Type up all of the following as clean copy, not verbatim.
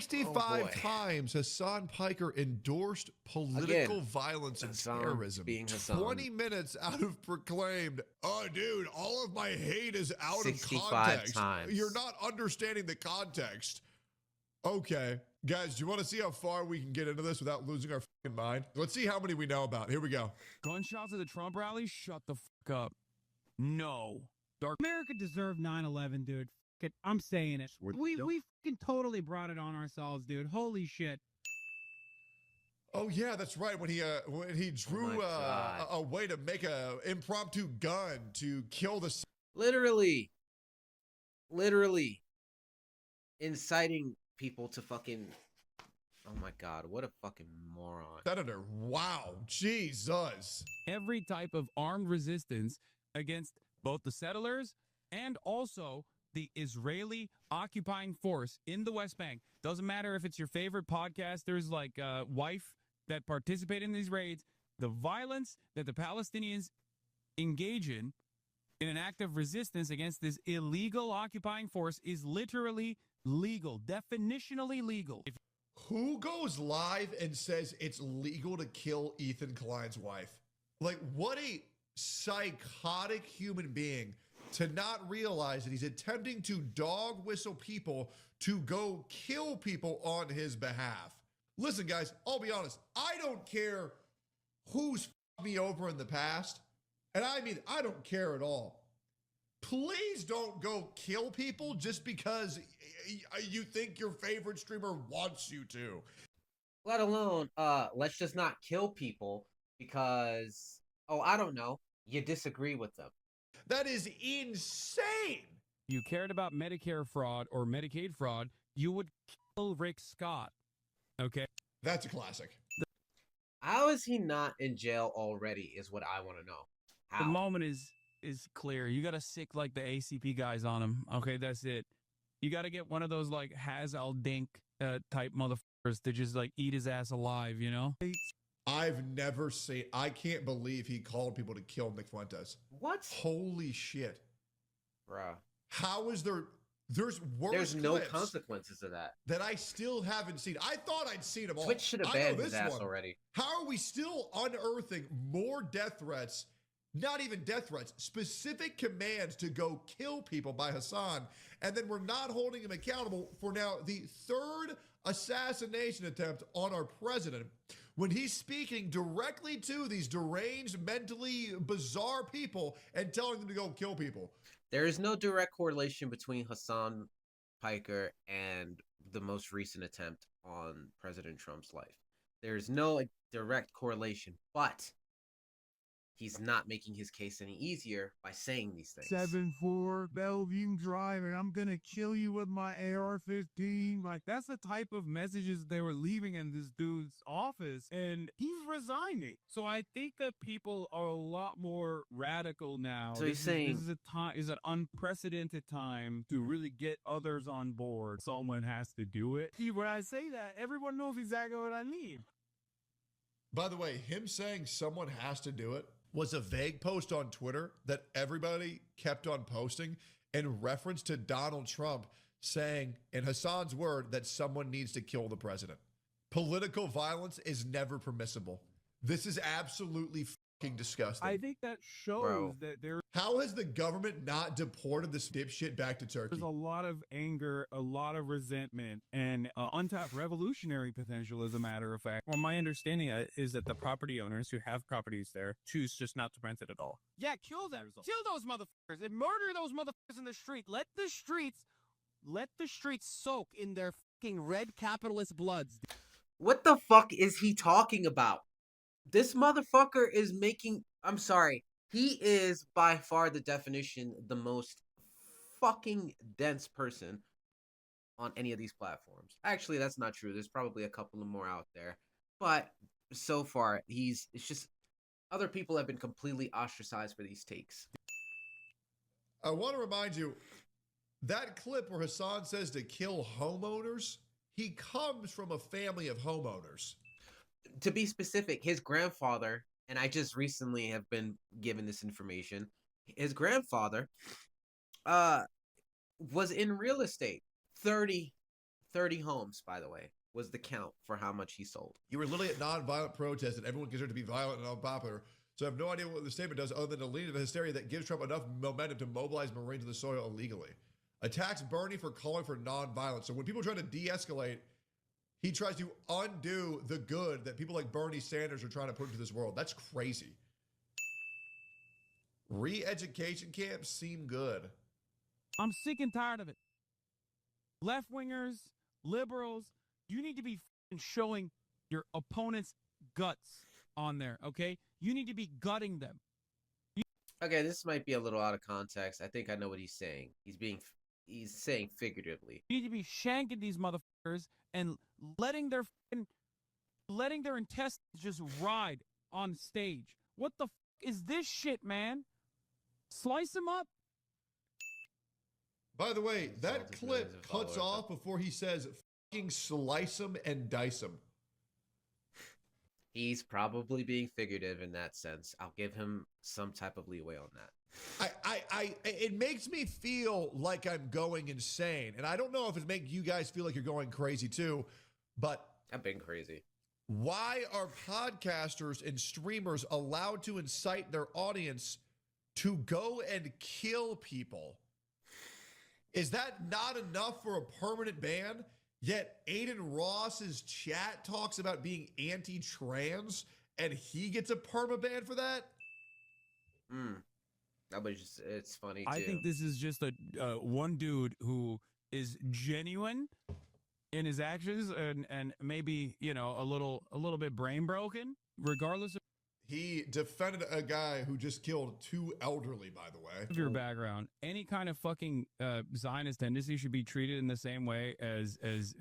65 boy. times Hasan Piker endorsed political violence and Hasan terrorism. being Hasan. 20 minutes out of proclaimed, oh, dude, all of my hate is out of 65 context. times. You're not understanding the context. Okay, guys, do you want to see how far we can get into this without losing our fucking mind? Let's see how many we know about. Here we go. Gunshots at the Trump rally? Shut the fuck up. No. America deserved 9/11, dude. Fuck it. I'm saying it. We fucking totally brought it on ourselves, dude. Holy shit. Oh yeah, that's right. When he drew a way to make a impromptu gun to kill the Literally inciting people to fucking. Oh my god, what a fucking moron. senator. Wow, Jesus. Every type of armed resistance against both the settlers and also the Israeli occupying force in the West Bank. Doesn't matter if it's your favorite podcasters like Wife that participate in these raids. The violence that the Palestinians engage in an act of resistance against this illegal occupying force is literally legal, definitionally legal. Who goes live and says it's legal to kill Ethan Klein's wife? Like, what a psychotic human being to not realize that he's attempting to dog whistle people to go kill people on his behalf. Listen, guys, I'll be honest. I don't care who's fucked me over in the past. And I mean, I don't care at all. Please don't go kill people just because you think your favorite streamer wants you to. Let alone, let's just not kill people because, oh, I don't know, you disagree with them. That is insane. You cared about Medicare fraud or Medicaid fraud, you would kill Rick Scott. Okay? That's a classic. How is he not in jail already is what I want to know. How? The moment is clear. You got to sick like the ACP guys on him. Okay, that's it. You got to get one of those like Haz al Dink type motherfuckers to just like eat his ass alive, you know? I've never seen, I can't believe he called people to kill Nick Fuentes. What? Holy shit. Bruh. How is there's worse There's no clips consequences to that. that I still haven't seen. I thought I'd seen them all. Twitch should have I know banned his this ass one. already. How are we still unearthing more death threats? Not even death threats, specific commands to go kill people by Hasan. And then we're not holding him accountable for now the third assassination attempt on our president when he's speaking directly to these deranged, mentally bizarre people and telling them to go kill people. There is no direct correlation between Hasan Piker and the most recent attempt on President Trump's life. There is no direct correlation, but he's not making his case any easier by saying these things. 7-4 Bellevue Drive, and I'm gonna kill you with my AR-15. Like, that's the type of messages they were leaving in this dude's office, and he's resigning. So I think that people are a lot more radical now. So he's saying this is an unprecedented time to really get others on board. Someone has to do it. See, when I say that, everyone knows exactly what I mean. By the way, him saying someone has to do it was a vague post on Twitter that everybody kept on posting in reference to Donald Trump saying, in Hasan's word, that someone needs to kill the president. Political violence is never permissible. This is absolutely fucking disgusting. I think that shows that there How has the government not deported this dipshit back to Turkey? There's a lot of anger, a lot of resentment, and untapped revolutionary potential, as a matter of fact. Well, my understanding is that the property owners who have properties there choose just not to rent it at all. Yeah, kill them. Kill those motherfuckers and murder those motherfuckers in the street. Let the streets soak in their fucking red capitalist bloods. what the fuck is he talking about? This motherfucker is making... I'm sorry. He is by far the definition, the most fucking dense person on any of these platforms. Actually, that's not true. There's probably a couple of more out there. But so far, it's just... Other people have been completely ostracized for these takes. I want to remind you, that clip where Hasan says to kill homeowners, he comes from a family of homeowners. To be specific, his grandfather, and I just recently have been given this information, his grandfather was in real estate 30, 30 homes, by the way, was the count for how much he sold. You were literally at nonviolent protests, and everyone considered to be violent and unpopular. So I have no idea what the statement does other than to lean into the hysteria that gives Trump enough momentum to mobilize Marines in the soil illegally. Attacks Bernie for calling for nonviolence. So when people try to de-escalate, he tries to undo the good that people like Bernie Sanders are trying to put into this world. That's crazy. Re-education camps seem good. I'm sick and tired of it. Left-wingers, liberals, you need to be showing your opponent's guts on there, okay? You need to be gutting them. Okay, this might be a little out of context. I think I know what he's saying. He's saying figuratively. You need to be shanking these motherfuckers and letting their intestines just ride on stage. What the is this shit, man? Slice them up. By the way, that clip cuts off before he says fucking slice them and dice them. He's probably being figurative in that sense. I'll give him some type of leeway on that. It makes me feel like I'm going insane. And I don't know if it makes you guys feel like you're going crazy too, but I've been crazy. Why are podcasters and streamers allowed to incite their audience to go and kill people? Is that not enough for a permanent ban? Yet Aiden Ross's chat talks about being anti-trans and he gets a perma ban for that? That was just, it's funny too. I think this is just a one dude who is genuine in his actions and maybe, you know, a little bit brain broken, regardless of he defended a guy who just killed 2 elderly, by the way. Of your background. Any kind of fucking Zionist tendency should be treated in the same way as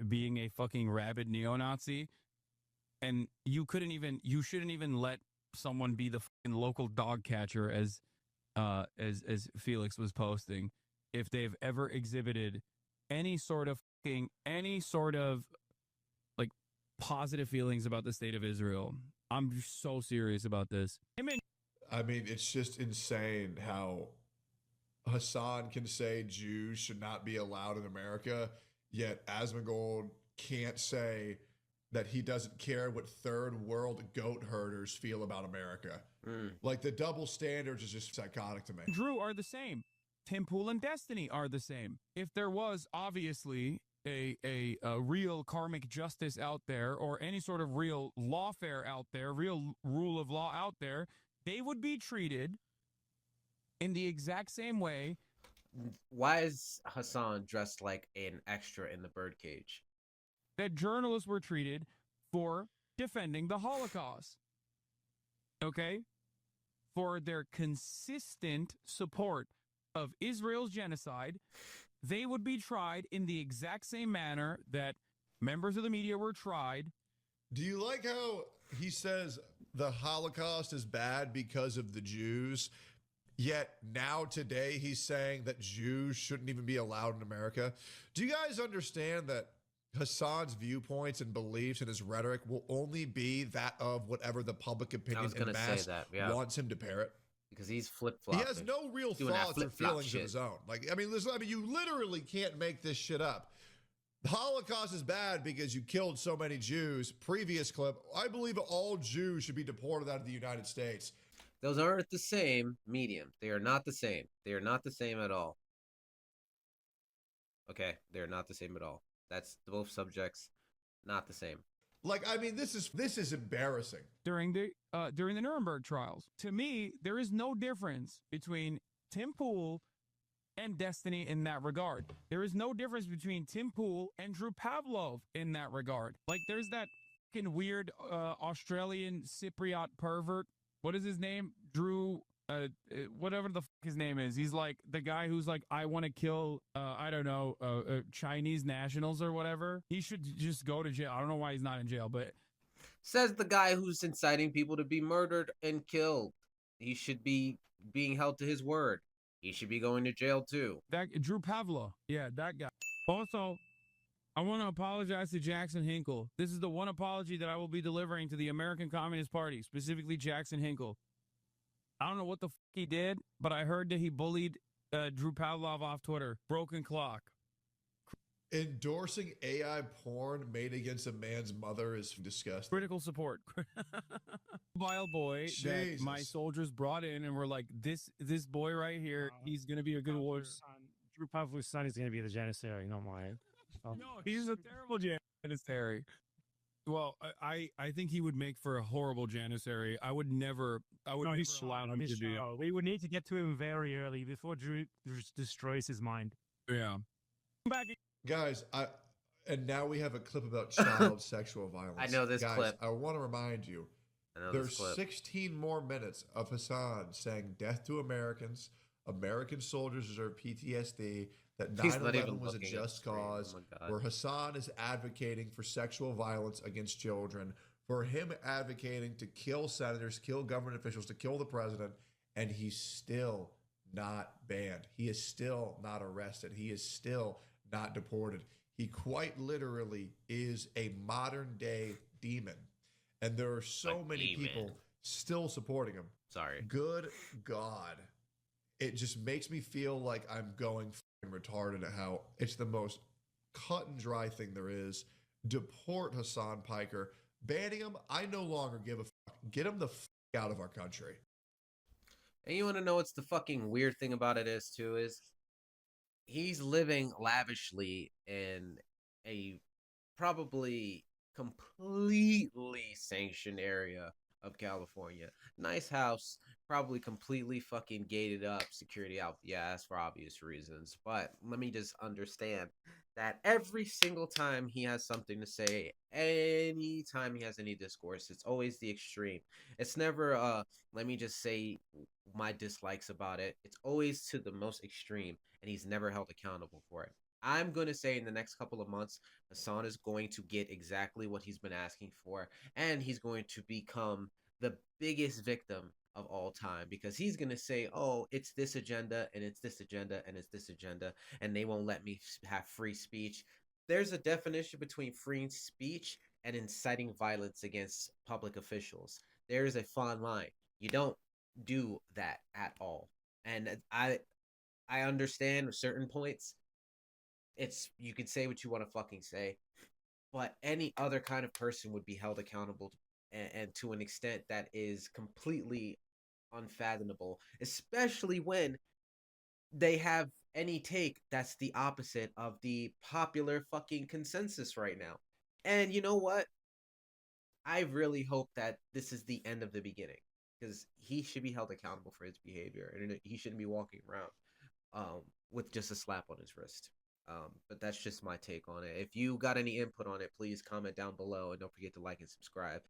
being a fucking rabid neo-Nazi. And you shouldn't even let someone be the fucking local dog catcher as Felix was posting if they've ever exhibited any sort of like positive feelings about the state of Israel. I'm so serious about this. I mean, it's just insane how Hasan can say Jews should not be allowed in America, yet Asmongold can't say that he doesn't care what third world goat herders feel about America. Like, the double standards is just psychotic to me. Drew are the same. Tim Pool and Destiny are the same. If there was obviously a real karmic justice out there or any sort of real lawfare out there, real rule of law out there, they would be treated in the exact same way. Why is Hasan dressed like an extra in the birdcage? That journalists were treated for defending the Holocaust. Okay? For their consistent support of Israel's genocide, they would be tried in the exact same manner that members of the media were tried. Do you like how he says the Holocaust is bad because of the Jews, yet now today he's saying that Jews shouldn't even be allowed in America? Do you guys understand that Hasan's viewpoints and beliefs and his rhetoric will only be that of whatever the public opinion and mass wants him to parrot? Because he's flip-flopping. He has no real thoughts or feelings of his own. Like, I mean, listen, you literally can't make this shit up. The Holocaust is bad because you killed so many Jews. Previous clip, I believe all Jews should be deported out of the United States. Those aren't the same medium. They are not the same. They are not the same at all. Okay, they are not the same at all. That's both subjects, not the same. Like, I mean, this is embarrassing. During the Nuremberg trials, to me, there is no difference between Tim Pool and Destiny in that regard. There is no difference between Tim Pool and Drew Pavlov in that regard. Like, there's that fucking weird Australian Cypriot pervert. What is his name? Drew, whatever the fuck his name is. He's like the guy who's like, I want to kill, I don't know, Chinese nationals or whatever. He should just go to jail. I don't know why he's not in jail, but. Says the guy who's inciting people to be murdered and killed. He should be being held to his word. He should be going to jail too. That Drew Pavlov. Yeah, that guy. Also, I want to apologize to Jackson Hinkle. This is the one apology that I will be delivering to the American Communist Party, specifically Jackson Hinkle. I don't know what the fuck he did, but I heard that he bullied Drew Pavlov off Twitter. Broken clock. Endorsing AI porn made against a man's mother is disgusting. Critical support. Wild boy that my Jesus. soldiers brought in and were like, this boy right here, he's gonna be a good warrior. Drew Pavlov's son is going to be the Janissary, not mine. No, he's a terrible janissary. Well, I think he would make for a horrible janissary. I would never allow him to do that. We would need to get to him very early before Drew destroys his mind. Yeah. Back. Guys, and now we have a clip about child sexual violence. I know this Guys, clip. I want to remind you, there's 16 more minutes of Hasan saying death to Americans, American soldiers deserve PTSD, that 9/11 was a just cause, where Hasan is advocating for sexual violence against children, for him advocating to kill senators, kill government officials, to kill the president, and he's still not banned. He is still not arrested. He is still not deported. He quite literally is a modern day demon. And there are so many people still supporting him. Sorry. Good God. It just makes me feel like I'm going retarded at how it's the most cut and dry thing there is. Deport Hasan Piker. Banning him, I no longer give a fuck. Get him the fuck out of our country. And you want to know what's the fucking weird thing about it is, too, is he's living lavishly in a probably completely sanctioned area of California. Nice house, probably completely fucking gated up, security out the ass for obvious reasons. But let me just understand that every single time he has something to say, anytime he has any discourse, it's always the extreme. It's never let me just say my dislikes about it. It's always to the most extreme, and he's never held accountable for it. I'm going to say in the next couple of months, Hasan is going to get exactly what he's been asking for, and he's going to become the biggest victim of all time, because he's going to say, oh, it's this agenda, and it's this agenda, and it's this agenda, and they won't let me have free speech. There's a definition between free speech and inciting violence against public officials. There is a fine line. You don't do that at all. And I understand certain points. You can say what you want to fucking say, but any other kind of person would be held accountable, and to an extent that is completely unfathomable, especially when they have any take that's the opposite of the popular fucking consensus right now. And you know what? I really hope that this is the end of the beginning, because he should be held accountable for his behavior, and he shouldn't be walking around with just a slap on his wrist. But that's just my take on it. If you got any input on it, please comment down below, and don't forget to like and subscribe.